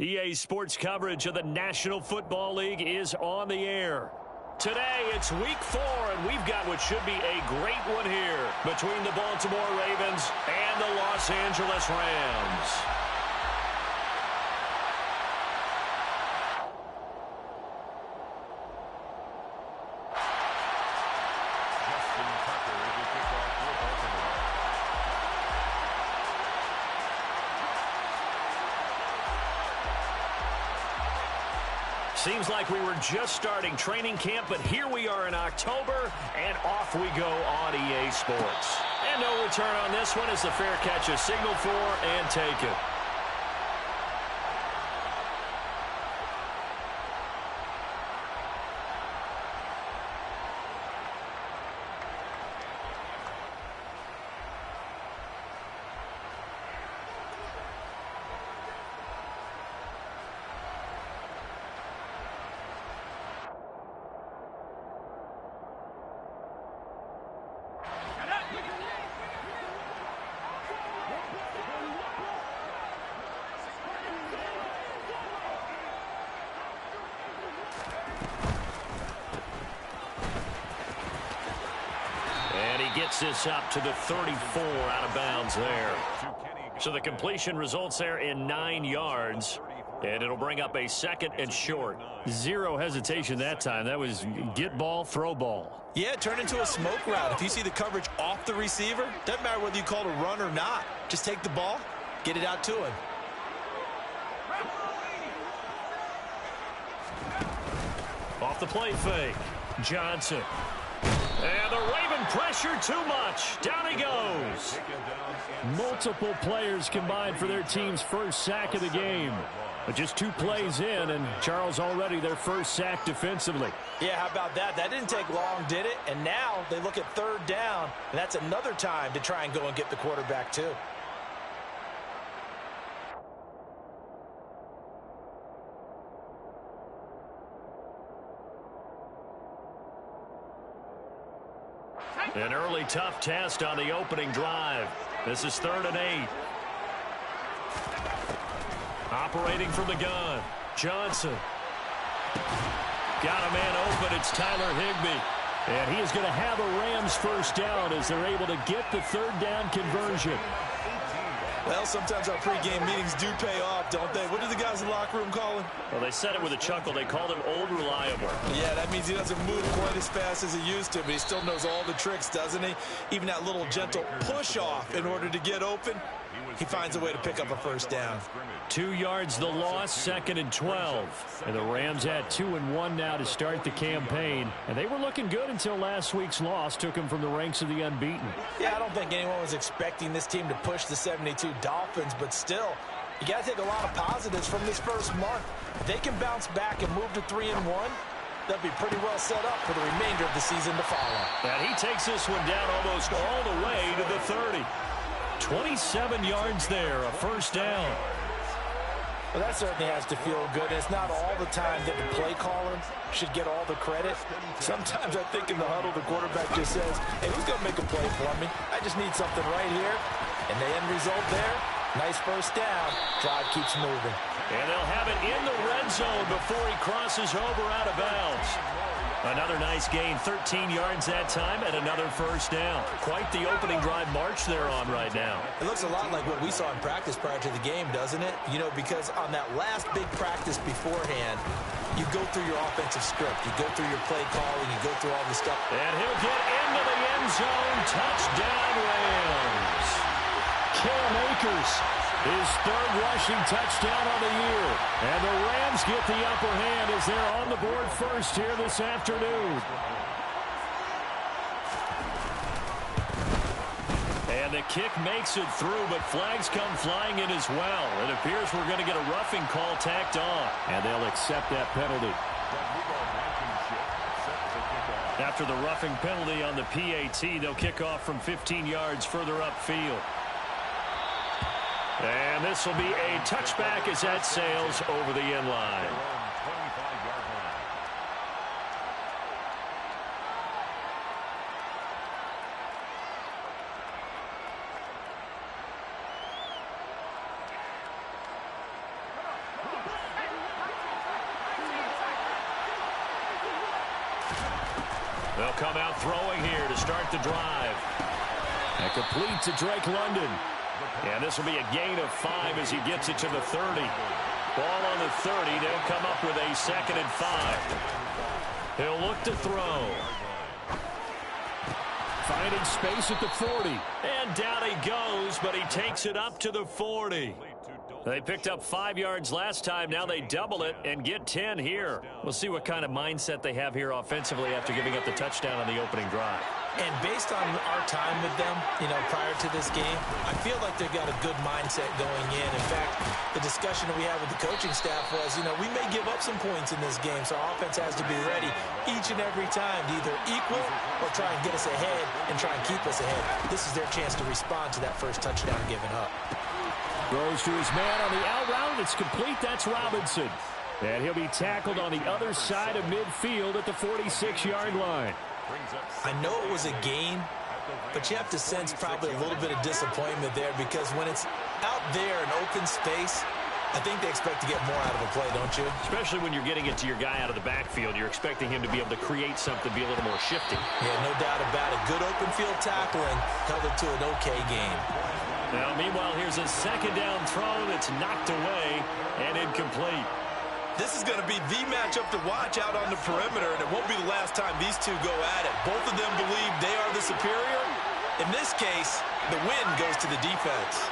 EA Sports coverage of the National Football League is on the air. Today, it's Week 4, and we've got what should be a great one here between the Baltimore Ravens and the Los Angeles Rams. Seems like we were just starting training camp, but here we are in October, and off we go on EA Sports. And no return on this one as the fair catch is signaled for and taken. Gets this up to the 34 out of bounds there. So the completion results there in 9 yards, and it'll bring up a second and short. Zero hesitation that time. That was get ball, throw ball. Yeah, it turned into a smoke route. If you see the coverage off the receiver, doesn't matter whether you call it a run or not. Just take the ball, get it out to him. Off the play fake. Johnson. And the Raven pressure too much. Down he goes. Multiple players combined for their team's first sack of the game. But just 2 plays in, and Charles already their first sack defensively. Yeah, how about that? That didn't take long, did it? And now they look at 3rd down, and that's another time to try and go and get the quarterback too. An early tough test on the opening drive. This is 3rd and 8. Operating from the gun. Johnson. Got a man open. It's Tyler Higbee. And he is going to have a Rams first down as they're able to get the 3rd down conversion. Well, sometimes our pregame meetings do pay off, don't they? What do the guys in the locker room call him? Well, they said it with a chuckle. They called him Old Reliable. Yeah, that means he doesn't move quite as fast as he used to, but he still knows all the tricks, doesn't he? Even that little gentle push-off in order to get open, he finds a way to pick up a first down. 2 yards the loss, 2nd and 12. And the Rams had 2-1 now to start the campaign. And they were looking good until last week's loss took them from the ranks of the unbeaten. Yeah, I don't think anyone was expecting this team to push the 72 Dolphins, but still, you got to take a lot of positives from this first month. If they can bounce back and move to 3-1, they'll be pretty well set up for the remainder of the season to follow. And he takes this one down almost all the way to the 30. 27 yards there, a first down. Well, that certainly has to feel good. It's not all the time that the play caller should get all the credit. Sometimes I think in the huddle, the quarterback just says, hey, who's going to make a play for me? I just need something right here. And the end result there, nice first down. Drive keeps moving. And they'll have it in the red zone before he crosses over out of bounds. Another nice gain, 13 yards that time, and another first down. Quite the opening drive march they're on right now. It looks a lot like what we saw in practice prior to the game, doesn't it? You know, because on that last big practice beforehand, you go through your offensive script. You go through your play calling. You go through all the stuff. And he'll get into the end zone. Touchdown, Rams. Cam Akers, his 3rd rushing touchdown on the year. And the Rams get the upper hand as they're on the board first here this afternoon. And the kick makes it through, but flags come flying in as well. It appears we're going to get a roughing call tacked on. And they'll accept that penalty. After the roughing penalty on the PAT, they'll kick off from 15 yards further upfield. And this will be a touchback as that sails over the end line. come out throwing here to start the drive. And complete to Drake London. And this will be a gain of 5 as he gets it to the 30. Ball on the 30. They'll come up with a 2nd and 5. He'll look to throw. Finding space at the 40. And down he goes, but he takes it up to the 40. They picked up 5 yards last time. Now they double it and get 10 here. We'll see what kind of mindset they have here offensively after giving up the touchdown on the opening drive. And based on our time with them, prior to this game, I feel like they've got a good mindset going in. In fact, the discussion that we had with the coaching staff was, we may give up some points in this game, so our offense has to be ready each and every time to either equal or try and get us ahead and try and keep us ahead. This is their chance to respond to that first touchdown given up. Throws to his man on the out route. It's complete. That's Robinson. And he'll be tackled on the other side of midfield at the 46-yard line. I know it was a gain, but you have to sense probably a little bit of disappointment there because when it's out there in open space, I think they expect to get more out of a play, don't you? Especially when you're getting it to your guy out of the backfield. You're expecting him to be able to create something, be a little more shifty. Yeah, no doubt about it. Good open field tackling held it to an okay gain. Now, meanwhile, here's a 2nd down throw that's knocked away and incomplete. This is going to be the matchup to watch out on the perimeter, and it won't be the last time these two go at it. Both of them believe they are the superior. In this case, the win goes to the defense.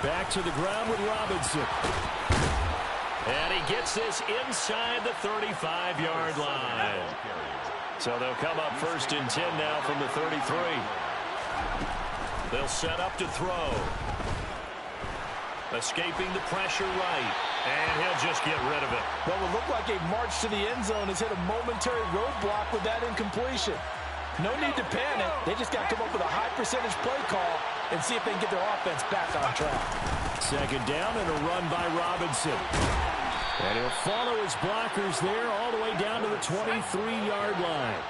Back to the ground with Robinson. And he gets this inside the 35-yard line. So they'll come up 1st and 10 now from the 33. They'll set up to throw. Escaping the pressure right. And he'll just get rid of it. Well, it looked like a march to the end zone has hit a momentary roadblock with that incompletion. No need to panic. They just got to come up with a high percentage play call and see if they can get their offense back on track. 2nd down and a run by Robinson. And he'll follow his blockers there all the way down to the 23-yard line.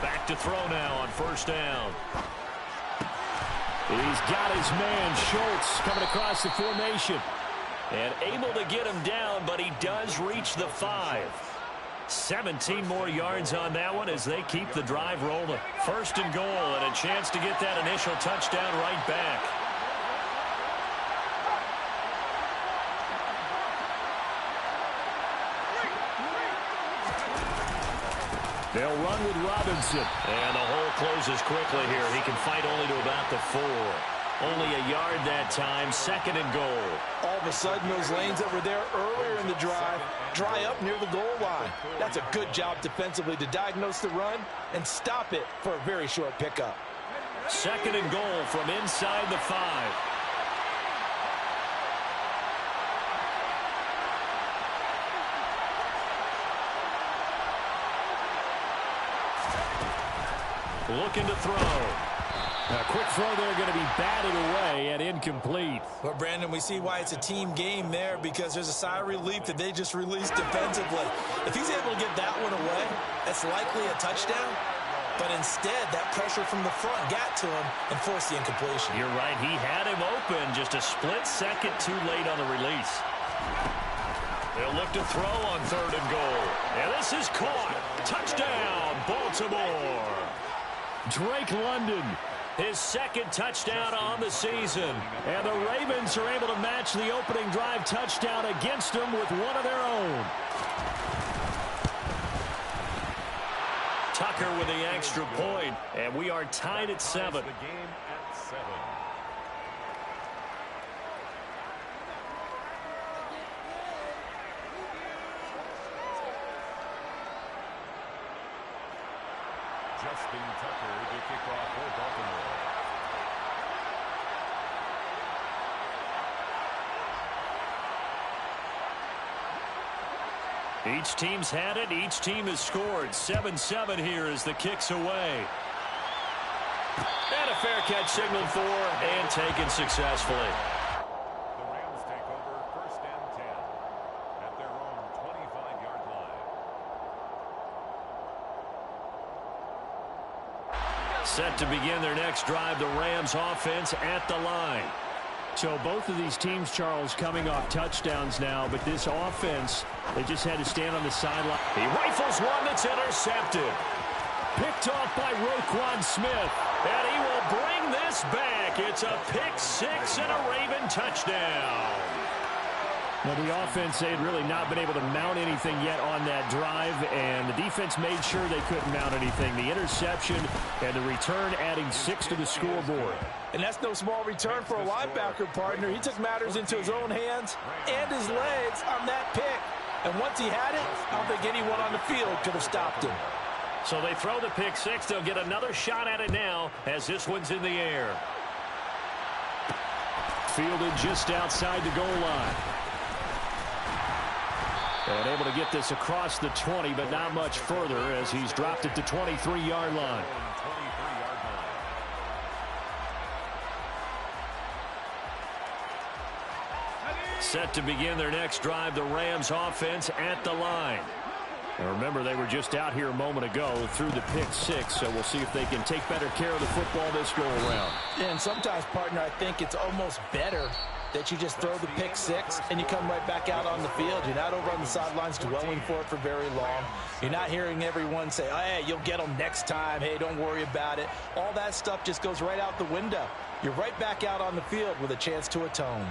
Back to throw now on 1st down. He's got his man, Schultz, coming across the formation. And able to get him down, but he does reach the 5. 17 more yards on that one as they keep the drive rolling. 1st and goal and a chance to get that initial touchdown right back. They'll run with Robinson. And the hole closes quickly here. He can fight only to about the 4. Only a yard that time. 2nd and goal. All of a sudden, those lanes that were there earlier in the drive dry up near the goal line. That's a good job defensively to diagnose the run and stop it for a very short pickup. 2nd and goal from inside the 5. Looking to throw. A quick throw there going to be batted away and incomplete. Well, Brandon, we see why it's a team game there because there's a sigh of relief that they just released defensively. If he's able to get that one away, that's likely a touchdown. But instead, that pressure from the front got to him and forced the incompletion. You're right. He had him open. Just a split second too late on the release. They'll look to throw on 3rd and goal. And this is caught. Touchdown, Baltimore. Drake London, his 2nd touchdown on the season. And the Ravens are able to match the opening drive touchdown against them with one of their own. Tucker with the extra point, and we are tied at 7. Justin Tucker to kick off for Baltimore. Each team's had it. Each team has scored. 7-7 here as the kick's away. And a fair catch signaled for and taken successfully. The Rams take over 1st and 10 at their own 25-yard line. Set to begin their next drive, the Rams offense at the line. So both of these teams, Charles, coming off touchdowns now, but this offense, they just had to stand on the sideline. He rifles one that's intercepted. Picked off by Roquan Smith. And he will bring this back. It's a pick six and a Raven touchdown. Well, the offense, they had really not been able to mount anything yet on that drive, and the defense made sure they couldn't mount anything. The interception and the return adding 6 to the scoreboard. And that's no small return for a linebacker, partner. He took matters into his own hands and his legs on that pick. And once he had it, I don't think anyone on the field could have stopped him. So they throw the pick six. They'll get another shot at it now as this one's in the air. Fielded just outside the goal line. And able to get this across the 20, but not much further as he's dropped it to 23-yard line. Set to begin their next drive, the Rams offense at the line. And remember, they were just out here a moment ago through the pick six, so we'll see if they can take better care of the football this go-around. Yeah, and sometimes, partner, I think it's almost better that you just throw the pick six and you come right back out on the field. You're not over on the sidelines dwelling for it for very long. You're not hearing everyone say, oh, hey, you'll get them next time. Hey, don't worry about it. All that stuff just goes right out the window. You're right back out on the field with a chance to atone.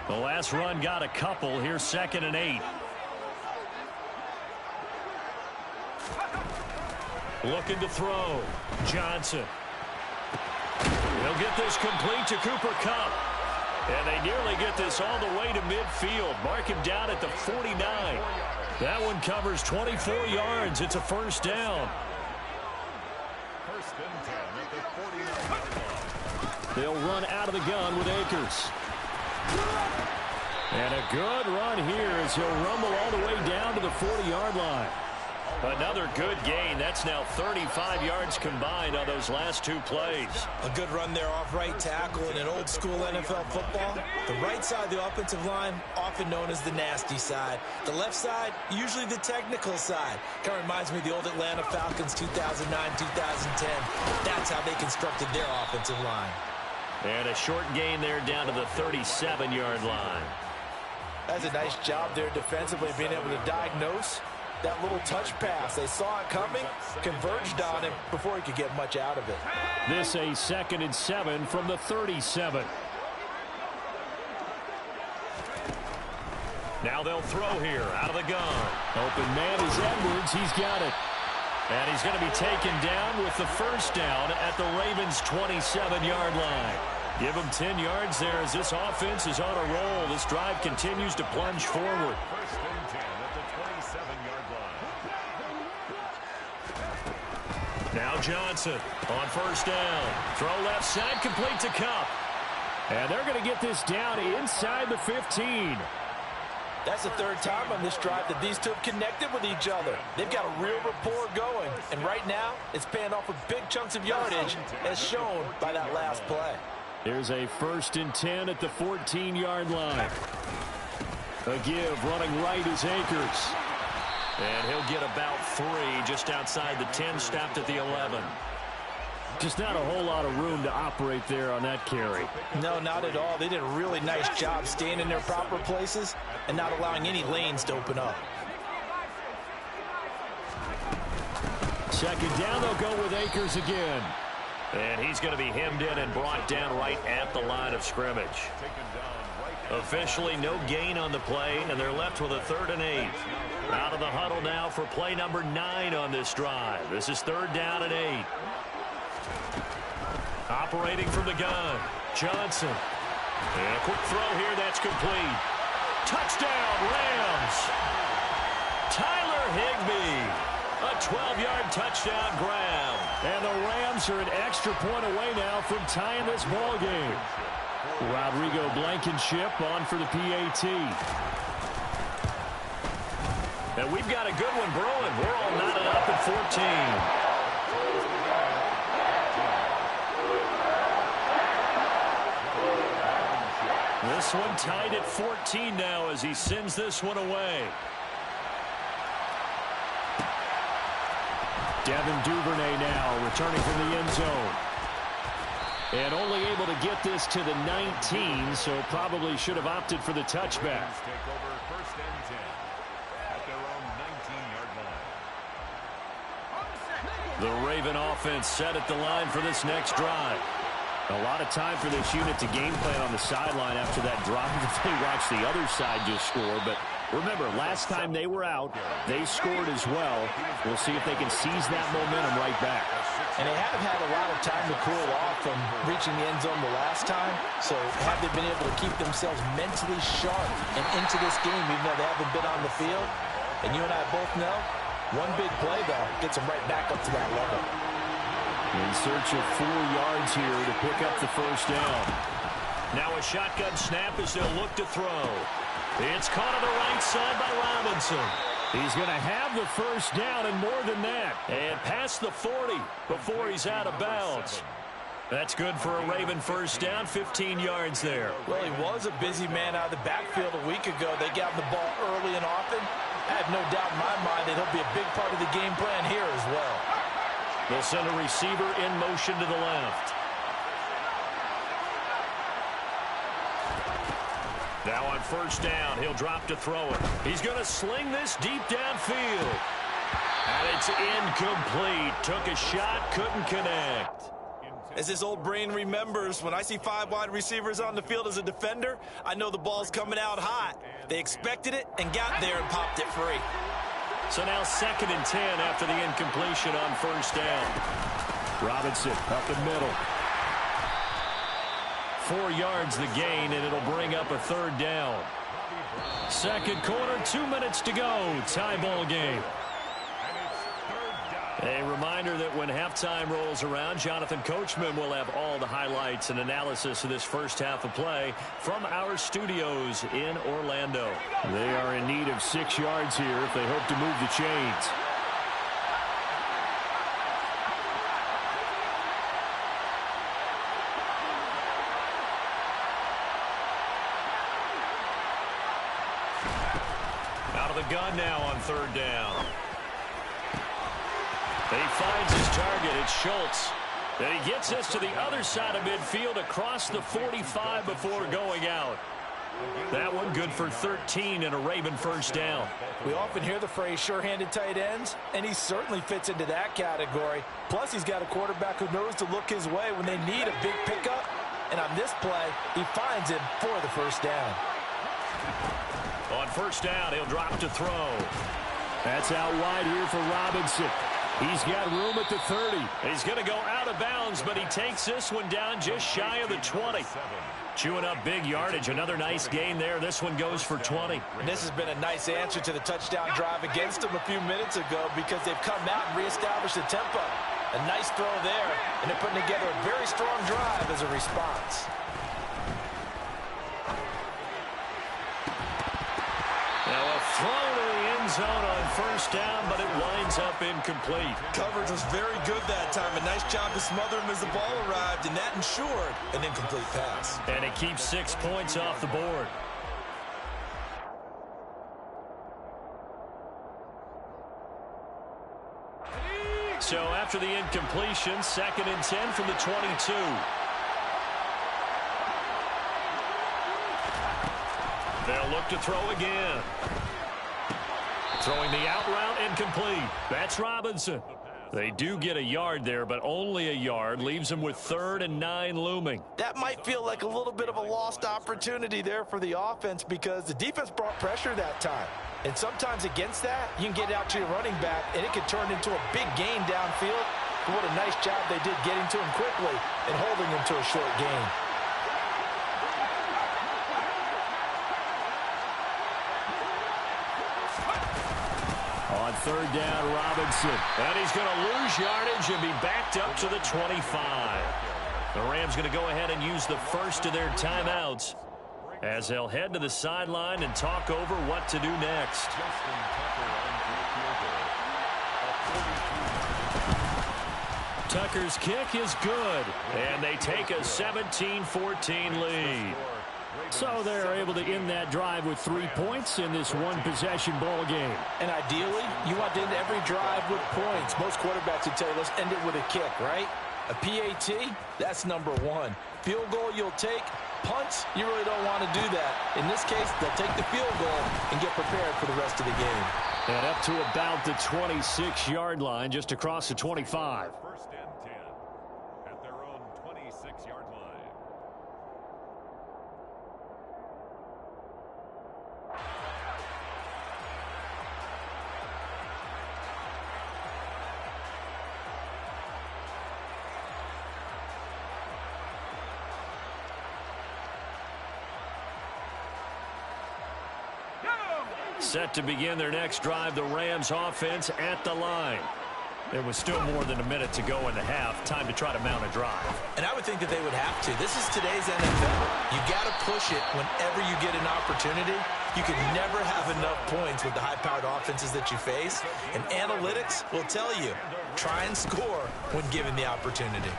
The last run got a couple. Here's 2nd and 8. Looking to throw. Johnson. He'll get this complete to Cooper Kupp. And they nearly get this all the way to midfield. Mark him down at the 49. That one covers 24 yards. It's a first down. First and 10 at the 49. They'll run out of the gun with Akers. And a good run here as he'll rumble all the way down to the 40-yard line. Another good gain. That's now 35 yards combined on those last 2 plays. A good run there off right tackle in an old-school NFL football. The right side of the offensive line, often known as the nasty side. The left side, usually the technical side. Kind of reminds me of the old Atlanta Falcons 2009, 2010. That's how they constructed their offensive line. And a short gain there down to the 37-yard line. That's a nice job there defensively, being able to diagnose that little touch pass. They saw it coming, converged on him before he could get much out of it. This a 2nd and 7 from the 37. Now they'll throw here out of the gun. Open man is Edwards. He's got it. And he's going to be taken down with the first down at the Ravens' 27-yard line. Give him 10 yards there as this offense is on a roll. This drive continues to plunge forward. First and 10 at the 27-yard line. Now Johnson on first down. Throw left side, complete to Kupp. And they're going to get this down inside the 15. That's the 3rd time on this drive that these two have connected with each other. They've got a real rapport going. And right now, it's paying off with big chunks of yardage, as shown by that last play. There's a 1st and 10 at the 14-yard line. A give, running right is Akers. And he'll get about 3 just outside the 10, stopped at the 11. Just not a whole lot of room to operate there on that carry. No, not at all. They did a really nice job staying in their proper places and not allowing any lanes to open up. 2nd down, they'll go with Akers again. And he's going to be hemmed in and brought down right at the line of scrimmage. Officially no gain on the play, and they're left with a 3rd and 8. Out of the huddle now for play number 9 on this drive. This is 3rd down and 8. Operating from the gun, Johnson. And a quick throw here, that's complete. Touchdown, Rams. Tyler Higbee. A 12-yard touchdown grab. And the Rams are an extra point away now from tying this ball game. Rodrigo Blankenship on for the PAT. And we've got a good one brewing. We're all knotted up at 14. This one tied at 14 now as he sends this one away. Devin Duvernay now returning from the end zone. And only able to get this to the 19, so probably should have opted for the touchback. Take over first and 10 at their own 19-yard line. The Raven offense set at the line for this next drive. A lot of time for this unit to game plan on the sideline after that drive that they watched the other side just score. But remember, last time they were out, they scored as well. We'll see if they can seize that momentum right back. And they have had a lot of time to cool off from reaching the end zone the last time. So have they been able to keep themselves mentally sharp and into this game even though they haven't been on the field? And you and I both know, one big play, though, gets them right back up to that level. In search of 4 yards here to pick up the first down. Now a shotgun snap as they'll look to throw. It's caught on the right side by Robinson. He's going to have the first down and more than that. And past the 40 before he's out of bounds. That's good for a Raven first down, 15 yards there. Well, he was a busy man out of the backfield a week ago. They got him the ball early and often. I have no doubt in my mind that he'll be a big part of the game plan here as well. They'll send a receiver in motion to the left. Now on first down, he'll drop to throw it. He's going to sling this deep downfield. And it's incomplete. Took a shot, couldn't connect. As his old brain remembers, when I see 5 wide receivers on the field as a defender, I know the ball's coming out hot. They expected it and got there and popped it free. So now 2nd and 10 after the incompletion on first down. Robinson up the middle. 4 yards the gain, and it'll bring up a 3rd down. Second quarter, 2 minutes to go. Tie ball game. A reminder that when halftime rolls around, Jonathan Coachman will have all the highlights and analysis of this first half of play from our studios in Orlando. They are in need of 6 yards here if they hope to move the chains. Out of the gun now on 3rd down. He finds his target. It's Schultz. And he gets this to the other side of midfield across the 45 before going out. That one good for 13 and a Raven first down. We often hear the phrase sure-handed tight ends, and he certainly fits into that category. Plus, he's got a quarterback who knows to look his way when they need a big pickup. And on this play, he finds him for the first down. On first down, he'll drop to throw. That's out wide here for Robinson. He's got room at the 30. He's going to go out of bounds, but he takes this one down just shy of the 20. Chewing up big yardage. Another nice gain there. This one goes for 20. And this has been a nice answer to the touchdown drive against them a few minutes ago because they've come out and reestablished the tempo. A nice throw there, and they're putting together a very strong drive as a response. Now a throw to the end zone on first down, but it winds up incomplete. Coverage was very good that time. A nice job to smother him as the ball arrived, and that ensured an incomplete pass. And it keeps 6 points off the board. So after the incompletion, 2nd and 10 from the 22. They'll look to throw again. Throwing the out route, incomplete. That's Robinson. They do get a yard there, but only a yard. Leaves them with 3rd and 9 looming. That might feel like a little bit of a lost opportunity there for the offense because the defense brought pressure that time. And sometimes against that, you can get out to your running back, and it can turn into a big gain downfield. But what a nice job they did getting to him quickly and holding him to a short gain. On 3rd down, Robinson. And he's going to lose yardage and be backed up to the 25. The Rams going to go ahead and use the first of their timeouts as they'll head to the sideline and talk over what to do next. Tucker's kick is good, and they take a 17-14 lead. So they're able to end that drive with 3 points in this one-possession ball game. And ideally, you want to end every drive with points. Most quarterbacks would tell you, let's end it with a kick, right? A PAT, that's number one. Field goal you'll take. Punts, you really don't want to do that. In this case, they'll take the field goal and get prepared for the rest of the game. And up to about the 26-yard line, just across the 25. First and 10 at their own 26-yard line. Set to begin their next drive, the Rams offense at the line. There was still more than a minute to go in the half. Time to try to mount a drive. And I would think that they would have to. This is today's NFL. You got to push it whenever you get an opportunity. You can never have enough points with the high-powered offenses that you face. And analytics will tell you, try and score when given the opportunity.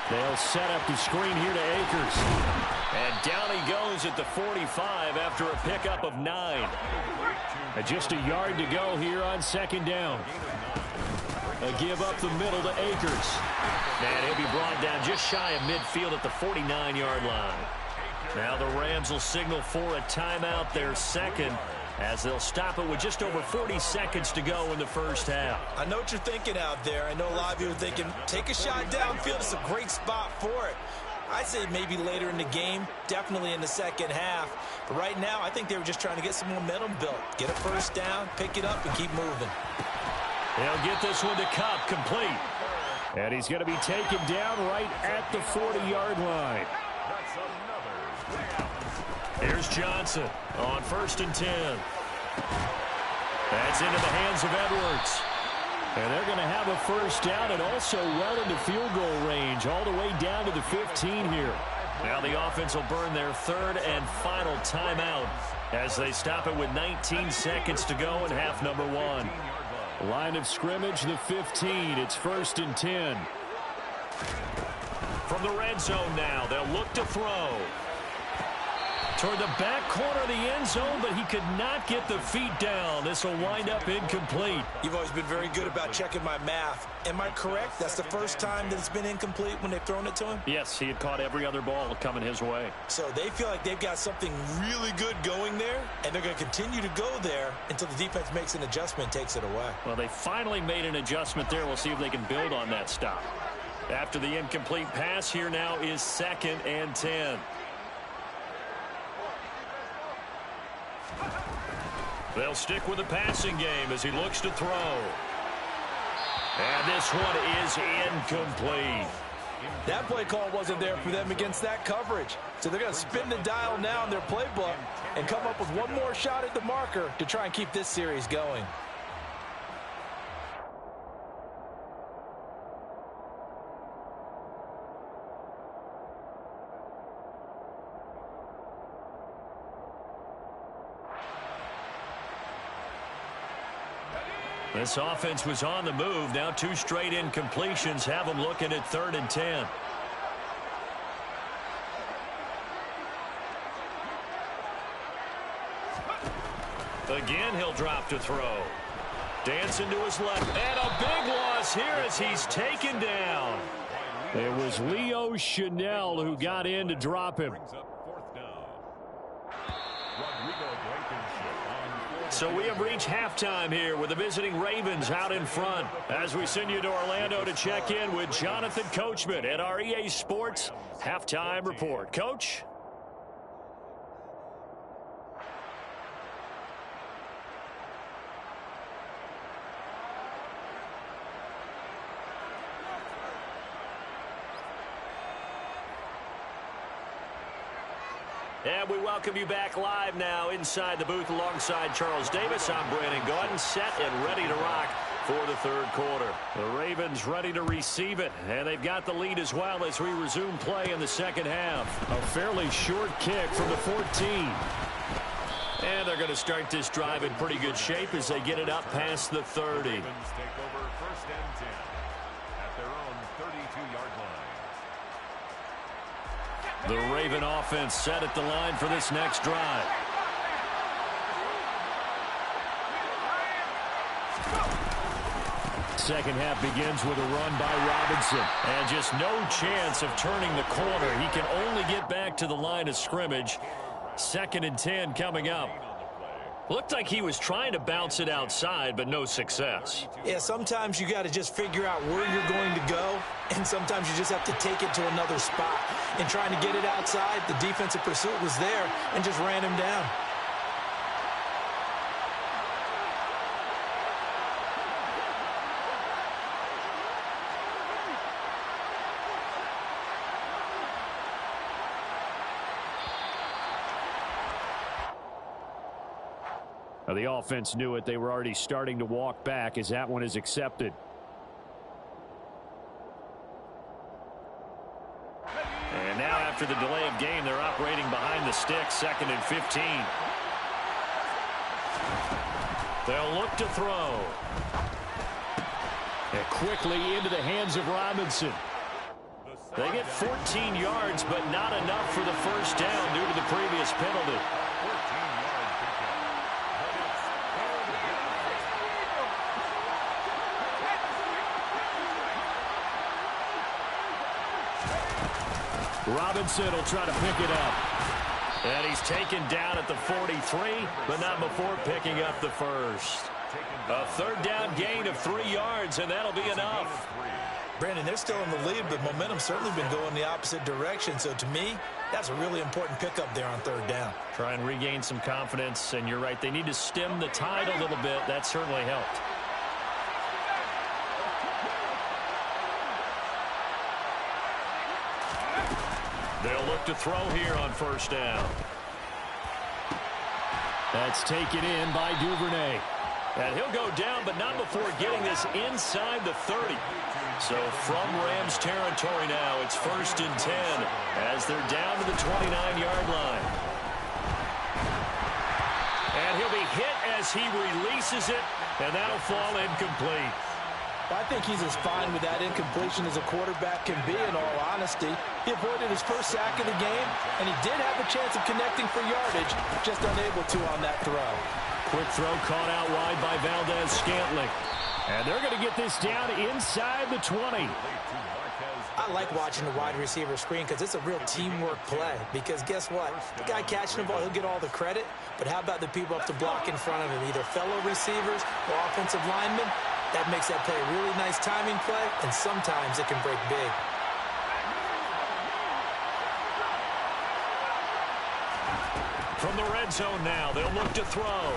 They'll set up the screen here to Akers. And down he goes at the 45 after a pickup of 9. And just a yard to go here on second down. A give up the middle to Akers. And he'll be brought down just shy of midfield at the 49-yard line. Now the Rams will signal for a timeout, their second, as they'll stop it with just over 40 seconds to go in the first half. I know what you're thinking out there. I know a lot of you are thinking, take a shot downfield. It's a great spot for it. I'd say maybe later in the game, definitely in the second half. But right now, I think they were just trying to get some momentum built. Get a first down, pick it up, and keep moving. They'll get this one to Cup, complete. And he's going to be taken down right at the 40-yard line. Here's Johnson on 1st and 10. That's into the hands of Edwards. And they're going to have a first down and also well into field goal range, all the way down to the 15 here. Now the offense will burn their third and final timeout as they stop it with 19 seconds to go in half number 1. Line of scrimmage, the 15. It's 1st and 10. From the red zone now, they'll look to throw. Toward the back corner of the end zone, but he could not get the feet down. This will wind up incomplete. You've always been very good about checking my math. Am I correct? That's the first time that it's been incomplete when they've thrown it to him? Yes, he had caught every other ball coming his way. So they feel like they've got something really good going there, and they're going to continue to go there until the defense makes an adjustment and takes it away. Well, they finally made an adjustment there. We'll see if they can build on that stop. After the incomplete pass, here now is 2nd and 10. They'll stick with the passing game as he looks to throw. And this one is incomplete. That play call wasn't there for them against that coverage. So they're going to spin the dial now in their playbook and come up with one more shot at the marker to try and keep this series going. This offense was on the move. Now 2 straight incompletions have them looking at 3rd and 10. Again, he'll drop to throw. Dancing to his left. And a big loss here as he's taken down. It was Leo Chanel who got in to drop him. So we have reached halftime here with the visiting Ravens out in front as we send you to Orlando to check in with Jonathan Coachman at our EA Sports Halftime Report. Coach? And we welcome you back live now inside the booth alongside Charles Davis. I'm Brandon Gaudin, set and ready to rock for the third quarter. The Ravens ready to receive it, and they've got the lead as well as we resume play in the second half. A fairly short kick from the 14. And they're going to start this drive in pretty good shape as they get it up past the 30. Ravens take over 1st and 10 at their own 32-yard line. The Raven offense set at the line for this next drive. Second half begins with a run by Robinson. And just no chance of turning the corner. He can only get back to the line of scrimmage. 2nd and 10 coming up. Looked like he was trying to bounce it outside, but no success. Yeah, sometimes you got to just figure out where you're going to go, and sometimes you just have to take it to another spot. And trying to get it outside, the defensive pursuit was there and just ran him down. Now, the offense knew it. They were already starting to walk back as that one is accepted. And now after the delay of game, they're operating behind the sticks, 2nd and 15. They'll look to throw. And quickly into the hands of Robinson. They get 14 yards, but not enough for the first down due to the previous penalty. Robinson will try to pick it up. And he's taken down at the 43, but not before picking up the first. A 3rd down gain of 3 yards, and that'll be enough. Brandon, they're still in the lead, but momentum's certainly been going the opposite direction. So to me, that's a really important pickup there on 3rd down. Try and regain some confidence, and you're right. They need to stem the tide a little bit. That certainly helped. They'll look to throw here on 1st down. That's taken in by Duvernay. And he'll go down, but not before getting this inside the 30. So from Rams territory now, it's 1st and 10 as they're down to the 29-yard line. And he'll be hit as he releases it, and that'll fall incomplete. I think he's as fine with that incompletion as a quarterback can be, in all honesty. He avoided his first sack of the game, and he did have a chance of connecting for yardage, just unable to on that throw. Quick throw caught out wide by Valdez-Scantling. And they're going to get this down inside the 20. I like watching the wide receiver screen because it's a real teamwork play. Because guess what? The guy catching the ball, he'll get all the credit. But how about the people up to block in front of him, either fellow receivers or offensive linemen? That makes that play a really nice timing play, and sometimes it can break big. From the red zone now, they'll look to throw.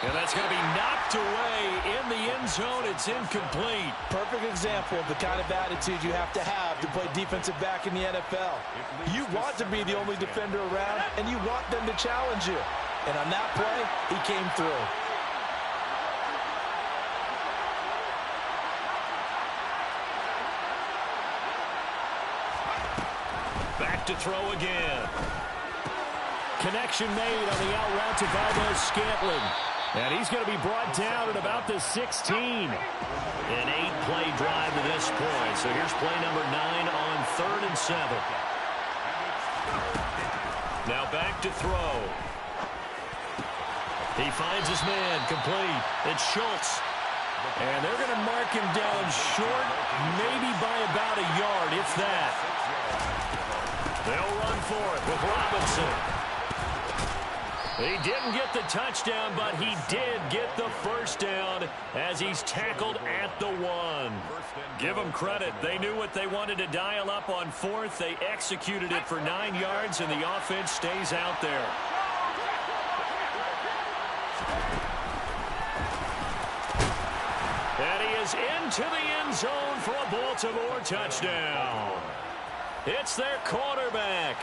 And that's going to be knocked away in the end zone. It's incomplete. Perfect example of the kind of attitude you have to play defensive back in the NFL. You want to be the only defender around, and you want them to challenge you. And on that play, he came through. Back to throw again. Connection made on the out route to Valdez-Scantling. And he's going to be brought down at about the 16. An 8-play drive to this point. So here's play number 9 on 3rd and 7. Now back to throw. He finds his man complete. It's Schultz. And they're going to mark him down short, maybe by about a yard, if that. They'll run for it with Robinson. He didn't get the touchdown, but he did get the first down as he's tackled at the 1. Give them credit. They knew what they wanted to dial up on 4th. They executed it for 9 yards, and the offense stays out there. And he is into the end zone for a Baltimore touchdown. It's their quarterback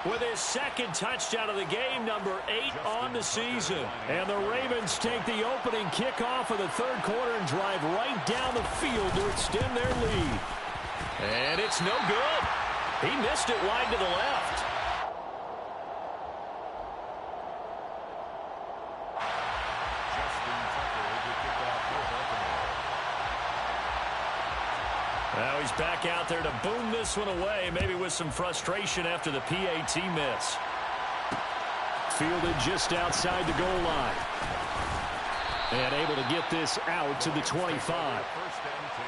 with his 2nd touchdown of the game, number 8 on the season. And the Ravens take the opening kickoff of the 3rd quarter and drive right down the field to extend their lead. And it's no good. He missed it wide to the left. Now he's back out there to boom this one away, maybe with some frustration after the PAT miss. Fielded just outside the goal line. And able to get this out to the 25. First and 10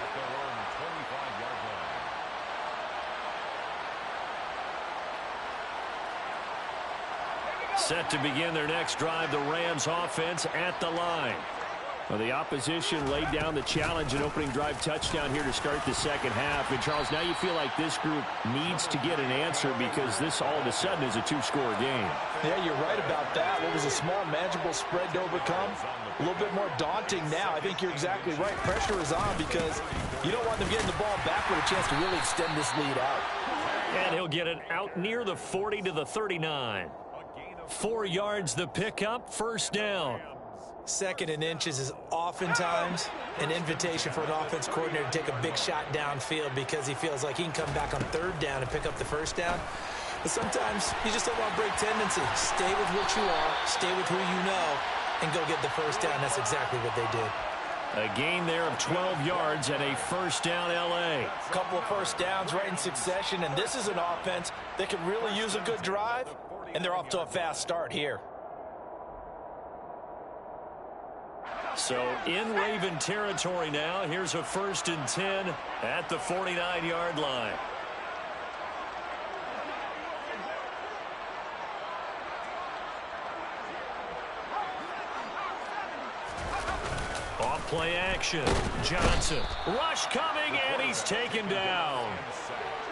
at their own 25-yard line. Set to begin their next drive, the Rams offense at the line. Well, the opposition laid down the challenge and opening drive touchdown here to start the second half. And, Charles, now you feel like this group needs to get an answer because this all of a sudden is a two-score game. Yeah, you're right about that. What was a small, manageable spread to overcome? A little bit more daunting now. I think you're exactly right. Pressure is on because you don't want them getting the ball back with a chance to really extend this lead out. And he'll get it out near the 40 to the 39. 4 yards the pickup, first down. Second and inches is oftentimes an invitation for an offense coordinator to take a big shot downfield because he feels like he can come back on third down and pick up the first down. But sometimes you just don't want to break tendency. Stay with what you are, stay with who you know, and go get the first down. That's exactly what they did. A gain there of 12 yards and a first down L.A. A couple of first downs right in succession, and this is an offense that could really use a good drive, and they're off to a fast start here. So in Raven territory now. Here's a first and 10 at the 49-yard line. Off play action. Johnson. Rush coming, and he's taken down.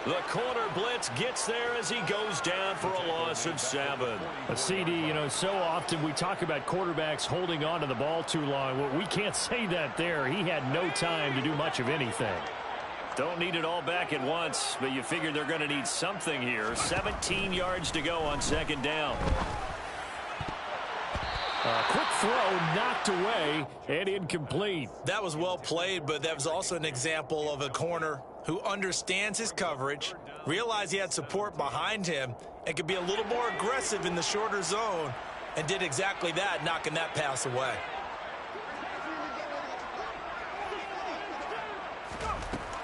The corner blitz gets there as he goes down for a loss of 7. A CD, you know, so often we talk about quarterbacks holding on to the ball too long. Well, we can't say that there. He had no time to do much of anything. Don't need it all back at once, but you figure they're going to need something here. 17 yards to go on second down. Quick throw knocked away and incomplete. That was well played, but that was also an example of a corner who understands his coverage, realized he had support behind him, and could be a little more aggressive in the shorter zone, and did exactly that, knocking that pass away.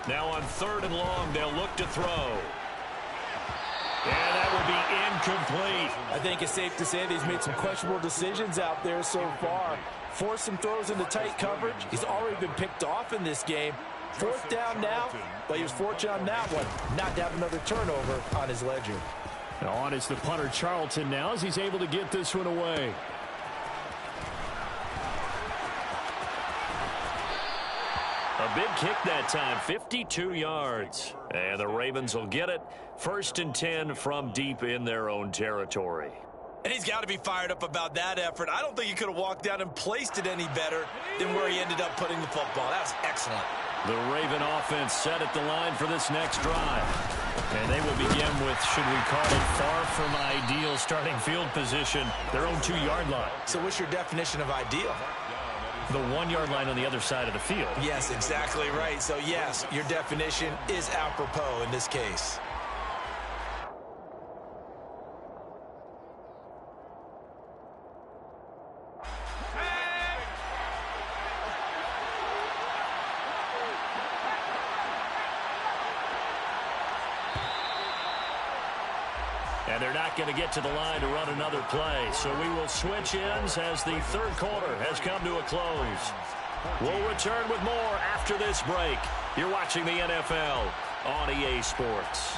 Now on third and long, they'll look to throw. And that will be incomplete. I think it's safe to say that he's made some questionable decisions out there so far. Forced some throws into tight coverage. He's already been picked off in this game. Fourth down now, but he was fortunate on that one, not to have another turnover on his ledger. And on is the punter Charlton now as he's able to get this one away. A big kick that time, 52 yards. And the Ravens will get it. First and 10 from deep in their own territory. And he's got to be fired up about that effort. I don't think he could have walked down and placed it any better than where he ended up putting the football. That was excellent. The Raven offense set at the line for this next drive. And they will begin with, should we call it, far from ideal starting field position, their own 2-yard line. So what's your definition of ideal? The 1-yard line on the other side of the field. Yes, exactly right. So, yes, your definition is apropos in this case. And they're not going to get to the line to run another play. So we will switch ends as the third quarter has come to a close. We'll return with more after this break. You're watching the NFL on EA Sports.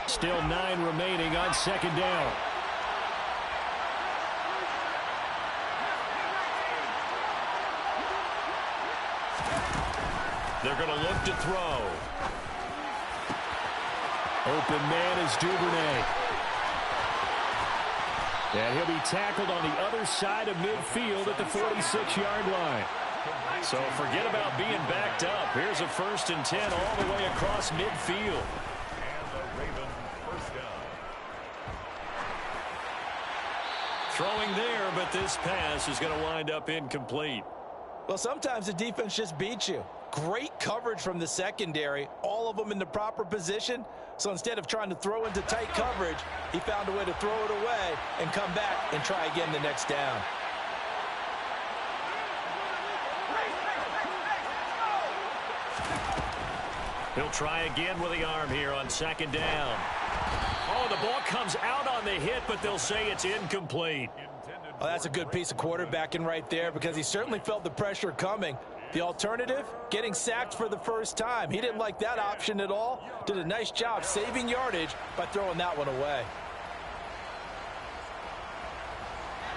Still 9 remaining on second down. They're going to look to throw. Open man is Duvernay. And he'll be tackled on the other side of midfield at the 46-yard line. So forget about being backed up. Here's a first and 10 all the way across midfield. And the Raven first down. Throwing there, but this pass is going to wind up incomplete. Well, sometimes the defense just beats you. great coverage from the secondary, all of them in the proper position. So instead of trying to throw into tight coverage, he found a way to throw it away and come back and try again the next down. He'll try again with the arm here on second down. Oh, the ball comes out on the hit, but they'll say it's incomplete. Oh, that's a good piece of quarterbacking right there because he certainly felt the pressure coming. The alternative, getting sacked for the first time. He didn't like that option at all. Did a nice job saving yardage by throwing that one away.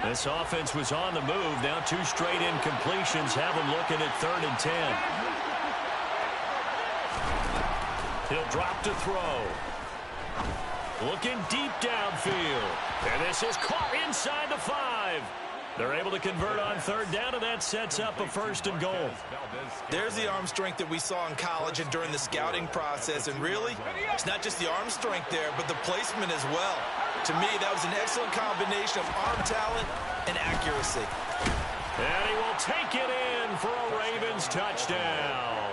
This offense was on the move. Now 2 straight incompletions have them looking at 3rd and 10. He'll drop to throw. Looking deep downfield. And this is caught inside the 5. They're able to convert on 3rd down, and that sets up a 1st and goal. There's the arm strength that we saw in college and during the scouting process. And really, it's not just the arm strength there, but the placement as well. To me, that was an excellent combination of arm talent and accuracy. And he will take it in for a Ravens touchdown.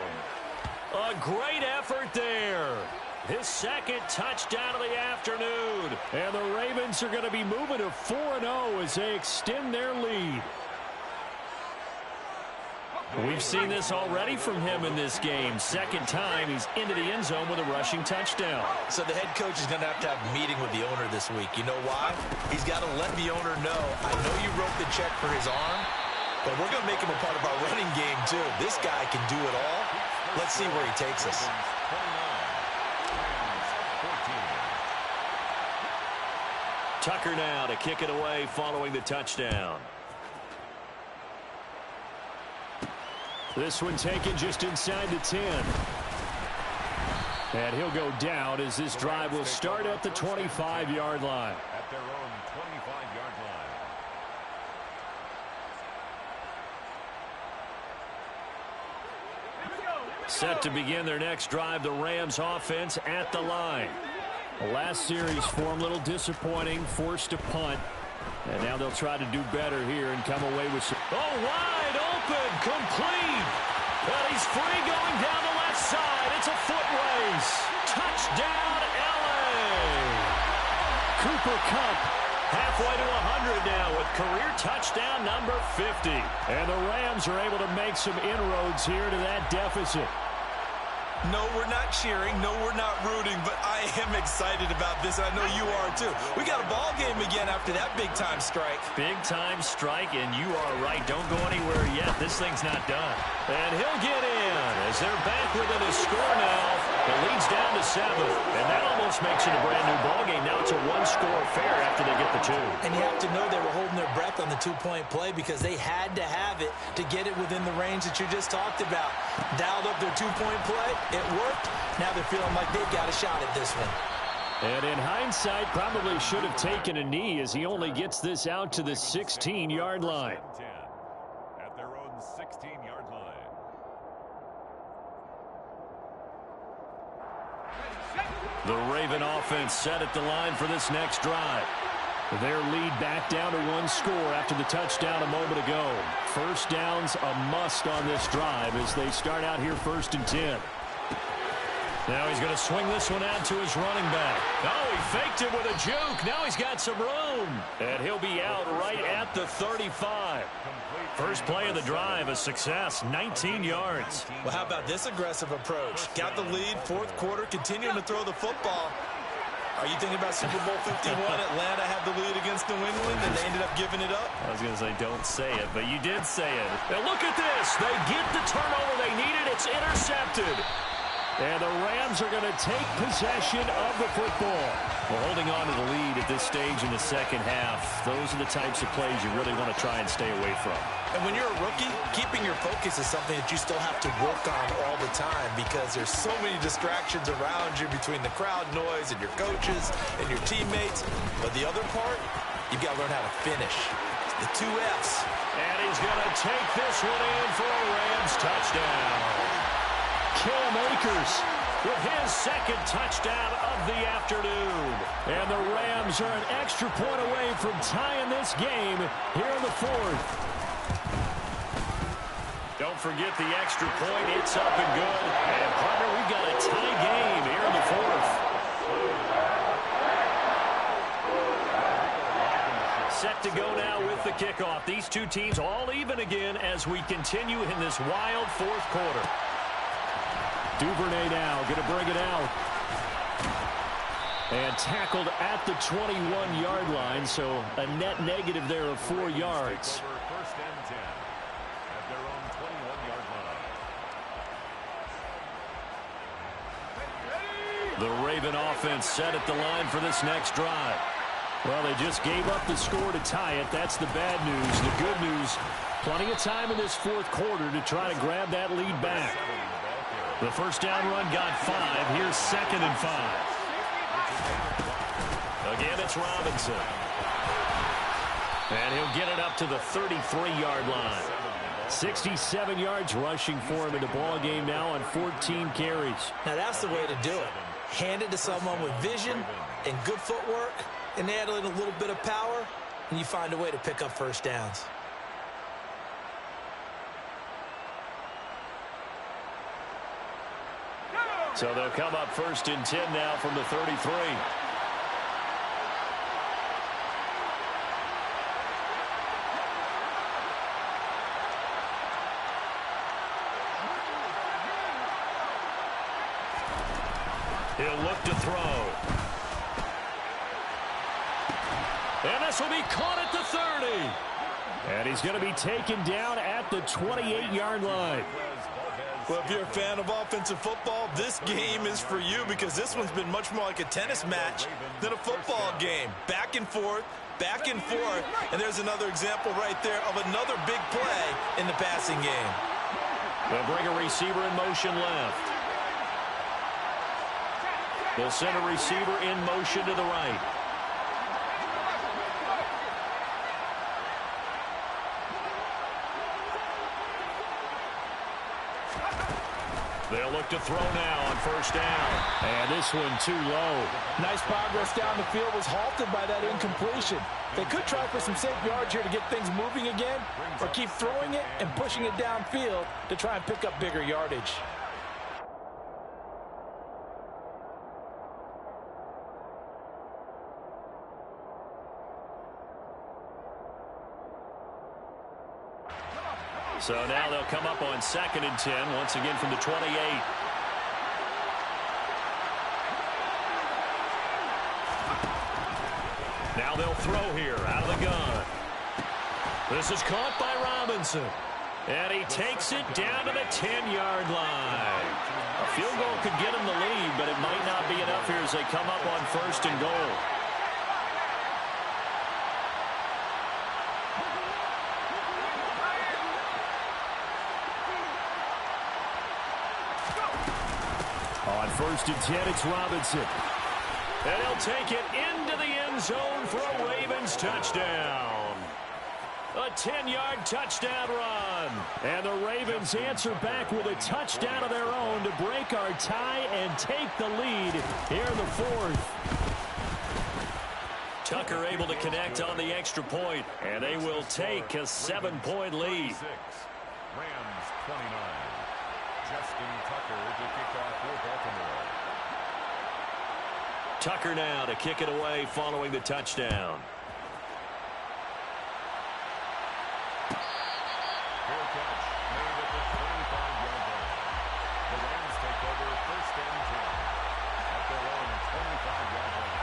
A great effort there. His 2nd touchdown of the afternoon. And the Ravens are going to be moving to 4-0 as they extend their lead. We've seen this already from him in this game. 2nd time he's into the end zone with a rushing touchdown. So the head coach is going to have a meeting with the owner this week. You know why? He's got to let the owner know, I know you wrote the check for his arm, but we're going to make him a part of our running game too. This guy can do it all. Let's see where he takes us. Tucker now to kick it away following the touchdown. This one taken just inside the 10. And he'll go down as this drive will start at the 25-yard line. At their own 25-yard line. Set to begin their next drive, the Rams offense at the line. The last series for him, a little disappointing, forced to punt. And now they'll try to do better here and come away with some. Oh, wide open, complete. But he's free going down the left side. It's a foot race. Touchdown, LA. Cooper Kupp halfway to 100 now with career touchdown number 50. And the Rams are able to make some inroads here to that deficit. No, we're not cheering. No, we're not rooting, but I am excited about this. I know you are too. We got a ball game again after that big-time strike. Big-time strike, and you are right. Don't go anywhere yet. This thing's not done. And he'll get in as they're back within a score now. It leads down to 7, and that almost makes it a brand-new ball game. Now it's a one-score affair after they get the 2. And you have to know they were holding their breath on the 2-point play because they had to have it to get it within the range that you just talked about. Dialed up their 2-point play. It worked. Now they're feeling like they've got a shot at this one. And in hindsight, probably should have taken a knee as he only gets this out to the 16-yard line. At their own 16-yard line. The Raven offense set at the line for this next drive. Their lead back down to 1 score after the touchdown a moment ago. First down's a must on this drive as they start out here 1st and 10. Now he's going to swing this one out to his running back. Oh, he faked it with a juke. Now he's got some room. And he'll be out right at the 35. First play of the drive, a success, 19 yards. Well, how about this aggressive approach? Got the lead, 4th quarter, continuing to throw the football. Are you thinking about Super Bowl 51? Atlanta had the lead against New England, and they ended up giving it up? I was going to say, don't say it, but you did say it. Now look at this. They get the turnover they needed. It's intercepted. And the Rams are going to take possession of the football. Well, holding on to the lead at this stage in the second half, those are the types of plays you really want to try and stay away from. And when you're a rookie, keeping your focus is something that you still have to work on all the time because there's so many distractions around you between the crowd noise and your coaches and your teammates. But the other part, you've got to learn how to finish. The 2 Fs. And he's going to take this one in for a Rams touchdown. Cam Akers with his 2nd touchdown of the afternoon. And the Rams are an extra point away from tying this game here in the 4th. Don't forget the extra point. It's up and good. And, partner, we've got a tie game here in the fourth. Set to go now with the kickoff. These two teams all even again as we continue in this wild fourth quarter. Duvernay now going to bring it out. And tackled at the 21-yard line, so a net negative there of 4 yards. First and 10 at their own 21-yard line. The Raven offense set at the line for this next drive. Well, they just gave up the score to tie it. That's the bad news. The good news, plenty of time in this fourth quarter to try to grab that lead back. The first down run got 5. Here's 2nd and 5. Again, it's Robinson. And he'll get it up to the 33-yard line. 67 yards rushing for him in the ball game now on 14 carries. Now, that's the way to do it. Hand it to someone with vision and good footwork, and add in a little bit of power, and you find a way to pick up first downs. So they'll come up 1st and 10 now from the 33. He'll look to throw. And this will be caught at the 30. And he's going to be taken down at the 28-yard line. Well, if you're a fan of offensive football, this game is for you because this one's been much more like a tennis match than a football game. Back and forth, and there's another example right there of another big play in the passing game. They'll bring a receiver in motion left. They'll send a receiver in motion to the right. They'll look to throw now on 1st down. And this one too low. Nice progress down the field was halted by that incompletion. They could try for some safe yards here to get things moving again, or keep throwing it and pushing it downfield to try and pick up bigger yardage. So now they'll come up on 2nd and 10, once again from the 28. Now they'll throw here out of the gun. This is caught by Robinson. And he takes it down to the 10-yard line. A field goal could get him the lead, but it might not be enough here as they come up on 1st and goal. On 1st and 10, it's Robinson. And he'll take it into the end zone for a Ravens touchdown. A 10-yard touchdown run. And the Ravens answer back with a touchdown of their own to break our tie and take the lead here in the fourth. Tucker able to connect on the extra point, and they will take a 7-point lead. Rams 29. Justin Tucker to kick off for Baltimore. Tucker now to kick it away following the touchdown. Fair catch made at the 25-yard line. The Rams take over 1st and 10 at their own 25-yard line.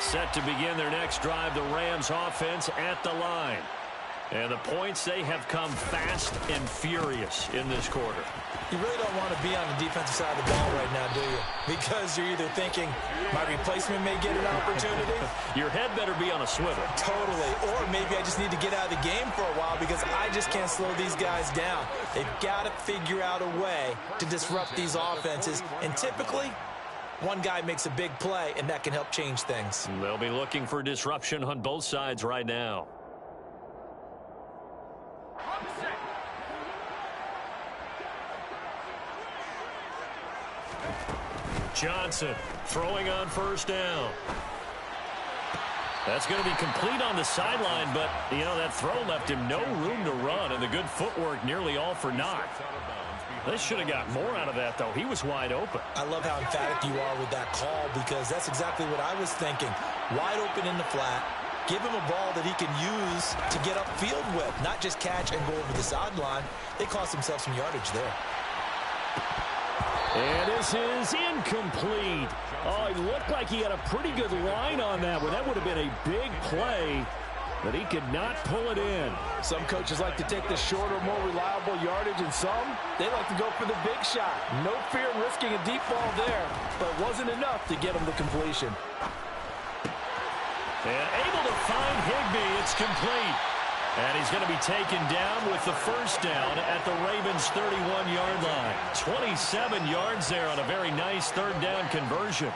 Set to begin their next drive, the Rams offense at the line. And the points, they have come fast and furious in this quarter. You really don't want to be on the defensive side of the ball right now, do you? Because you're either thinking, my replacement may get an opportunity. Your head better be on a swivel. Totally. Or maybe I just need to get out of the game for a while because I just can't slow these guys down. They've got to figure out a way to disrupt these offenses. And typically, one guy makes a big play, and that can help change things. They'll be looking for disruption on both sides right now. Johnson throwing on 1st down. That's going to be complete on the sideline, but, you know, that throw left him no room to run, and the good footwork nearly all for naught. They should have got more out of that, though. He was wide open. I love how emphatic you are with that call, because that's exactly what I was thinking. Wide open in the flat. Give him a ball that he can use to get upfield with, not just catch and go over the sideline. They cost themselves some yardage there. And this is incomplete. Oh, he looked like he had a pretty good line on that one. That would have been a big play, but he could not pull it in. Some coaches like to take the shorter, more reliable yardage, and some, they like to go for the big shot. No fear in risking a deep ball there, but it wasn't enough to get him the completion. And able to find Higbee. It's complete. And he's going to be taken down with the first down at the Ravens' 31-yard line. 27 yards there on a very nice third down conversion.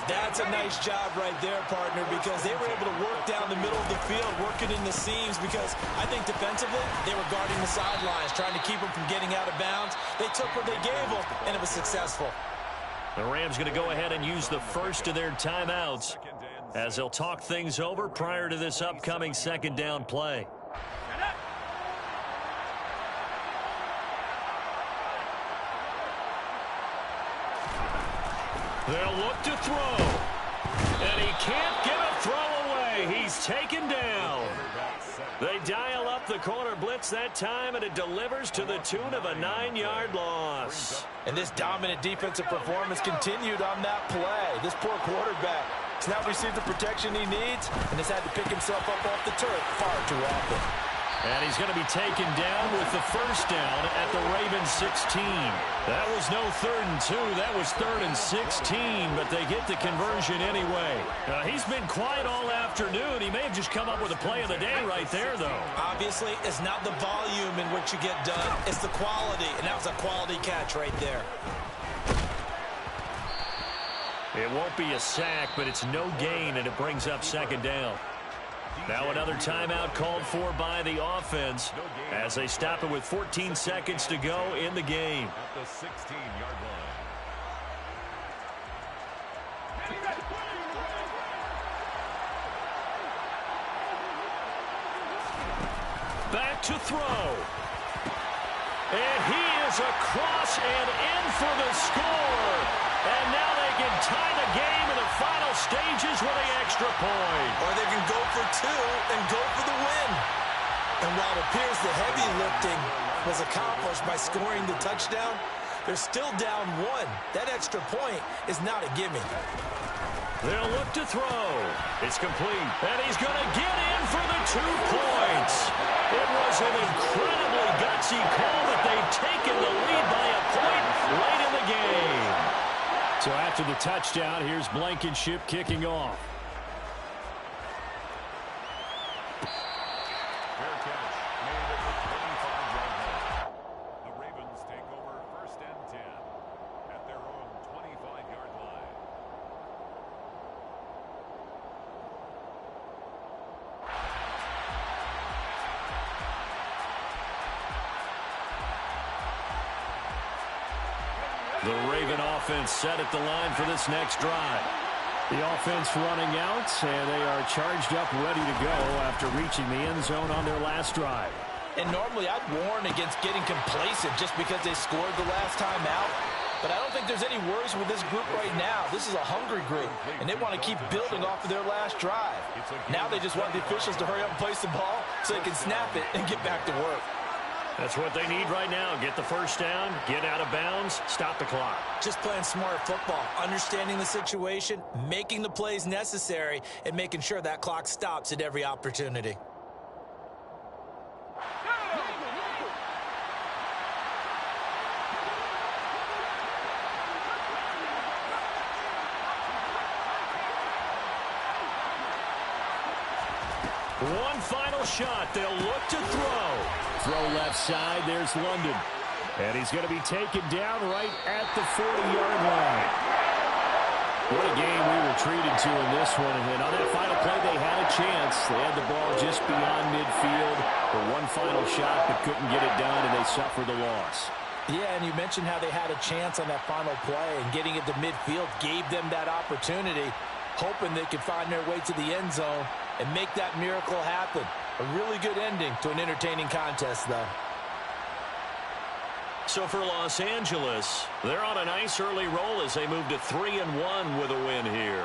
That's a nice job right there, partner, because they were able to work down the middle of the field, working in the seams, because I think defensively they were guarding the sidelines, trying to keep them from getting out of bounds. They took what they gave them, and it was successful. The Rams going to go ahead and use the first of their timeouts as they'll talk things over prior to this upcoming second down play. They'll look to throw. And he can't get a throw away. He's taken down. They dial up the corner blitz that time, and it delivers to the tune of a 9-yard loss. And this dominant defensive performance continued on that play. This poor quarterback has now received the protection he needs and has had to pick himself up off the turf far too often. And he's going to be taken down with the first down at the Ravens 16. That was no 3rd and 2. That was 3rd and 16, but they get the conversion anyway. He's been quiet all afternoon. He may have just come up with a play of the day right there, though. Obviously, it's not the volume in which you get done. It's the quality, and that was a quality catch right there. It won't be a sack, but it's no gain, and it brings up second down. Now another timeout called for by the offense as they stop it with 14 seconds to go in the game. At the 16-yard line. Back to throw. And he is across and in for the score. And now they can tie the game in the final stages with an extra point. Or they can go for 2 and go for the win. And while it appears the heavy lifting was accomplished by scoring the touchdown, they're still down 1. That extra point is not a gimme. They'll look to throw. It's complete. And he's going to get in for the 2 points. It was an incredibly gutsy call, but they've taken the lead by a point late in the game. So after the touchdown, here's Blankenship kicking off. Fair catch made at the 25-yard line. The Ravens take over 1st and 10 at their own 25-yard line. The Raven offense set at the line for this next drive. The offense running out, and they are charged up, ready to go after reaching the end zone on their last drive. And normally I'd warn against getting complacent just because they scored the last time out. But I don't think there's any worries with this group right now. This is a hungry group, and they want to keep building off of their last drive. Now they just want the officials to hurry up and place the ball so they can snap it and get back to work. That's what they need right now. Get the first down, get out of bounds, stop the clock. Just playing smart football, understanding the situation, making the plays necessary, and making sure that clock stops at every opportunity. One final shot. They'll look to throw. Throw left side. There's London. And he's going to be taken down right at the 40-yard line. What a game we were treated to in this one. And on that final play, they had a chance. They had the ball just beyond midfield for one final shot, but couldn't get it done, and they suffered the loss. Yeah, and you mentioned how they had a chance on that final play, and getting it to midfield gave them that opportunity. hoping they can find their way to the end zone and make that miracle happen. A really good ending to an entertaining contest, though. So for Los Angeles, they're on a nice early roll as they move to 3-1 with a win here.